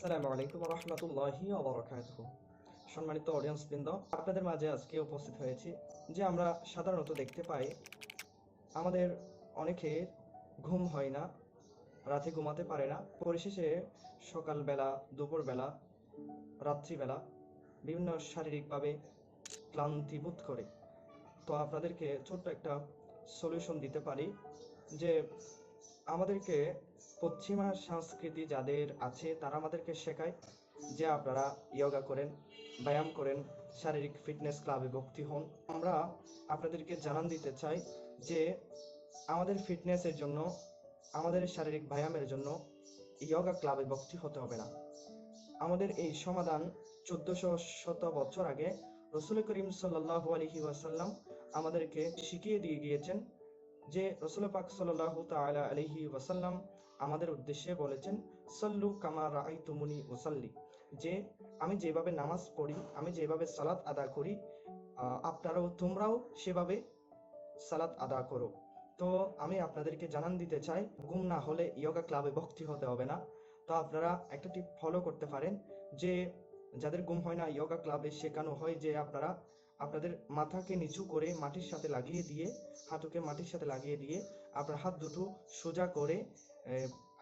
আসসালামু আলাইকুম ওয়া রাহমাতুল্লাহি ওয়া বারাকাতুহু। সম্মানিত অডিয়েন্স বৃন্দ, আপনাদের মাঝে আজকে উপস্থিত হয়েছি যে আমরা সাধারণত দেখতে পাই আমাদের অনেকের ঘুম হয় না, রাতে ঘুমাতে পারে না। পরিশেষে সকালবেলা, দুপুরবেলা, রাত্রিবেলা বিভিন্ন শারীরিকভাবে ক্লান্তি বোধ করে। তো আপনাদেরকে ছোট্ট একটা সলিউশন দিতে পারি যে আমাদেরকে পশ্চিমা সংস্কৃতি যাদের আছে তারা আমাদেরকে শেখায় যে আপনারা ইয়োগা করেন, ব্যায়াম করেন, শারীরিক ফিটনেস ক্লাবে ভর্তি হন। আমরা আপনাদেরকে জানান দিতে চাই যে আমাদের ফিটনেসের জন্য, আমাদের শারীরিক ব্যায়ামের জন্য ইয়োগা ক্লাবে ভর্তি হতে হবে না। আমাদের এই সমাধান 1400 বছর আগে রসুল করিম সাল্লাল্লাহু আলাইহি ওয়াসাল্লাম আমাদেরকে শিখিয়ে দিয়ে গিয়েছেন। যে রসুল পাক সাল্লাল্লাহু তাআলা আলাইহি ওয়াসাল্লাম আমাদের উদ্দেশ্যে বলেছেন, সল্লু কামা রাআইতুমুনি উসাল্লি, যে আমি যেভাবে নামাজ পড়ি, আমি যেভাবে সালাত আদা করি, তোমরাও সেভাবে সালাত আদা করো। তো আমি আপনাদেরকে জানান দিতে চাই, ঘুম না হলে ইয়োগা ক্লাবে ভর্তি হতে হবে না। তো আপনারা একটা টিপ ফলো করতে পারেন যে যাদের ঘুম হয় না, ইয়োগা ক্লাবে শেখানো হয় যে আপনারা আপনাদের মাথাকে নিচু করে মাটির সাথে লাগিয়ে দিয়ে, হাঁটুকে মাটির সাথে লাগিয়ে দিয়ে আপনার হাত দুটো সোজা করে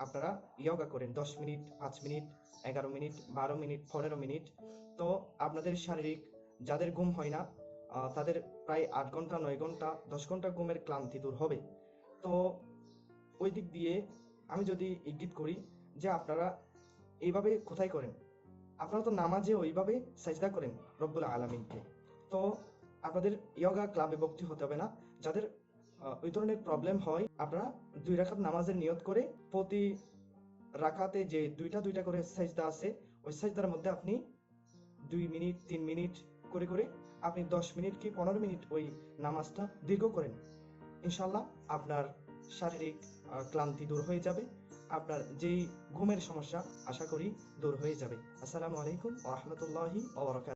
আপনারা ইয়োগা করেন 10 minute, 5 minute, 11 minute, 12 minute, 15 minute. তো আপনাদের শারীরিক, যাদের ঘুম হয় না তাদের প্রায় 8 ঘন্টা, 9 ঘন্টা, 10 ঘন্টা ঘুমের ক্লান্তি দূর হবে। তো ওই দিক দিয়ে আমি যদি ইঙ্গিত করি যে আপনারা এইভাবে কোথায় করেন, আপনারা তো নামাজে ওইভাবে সাজদা করেন রব্বুল আলামিনকে। তো আপনাদের ইয়োগা ক্লাবে ভর্তি হতে হবে না। যাদের ওই ধরনের প্রবলেম হয়, আপনারা 2 রাকাত নামাজের নিয়ত করে প্রতি রাকাতে যে দুইটা দুইটা করে সাজদা আছে, ওই সাজদার মধ্যে আপনি 2 মিনিট, 3 মিনিট করে করে আপনি 10 মিনিট কি 15 মিনিট ওই নামাজটা দীর্ঘ করেন। ইনশাল্লাহ আপনার শারীরিক ক্লান্তি দূর হয়ে যাবে, আপনার যেই ঘুমের সমস্যা আশা করি দূর হয়ে যাবে। আসসালামু আলাইকুম ওয়া রাহমাতুল্লাহি ওয়া বারাকাতুহু।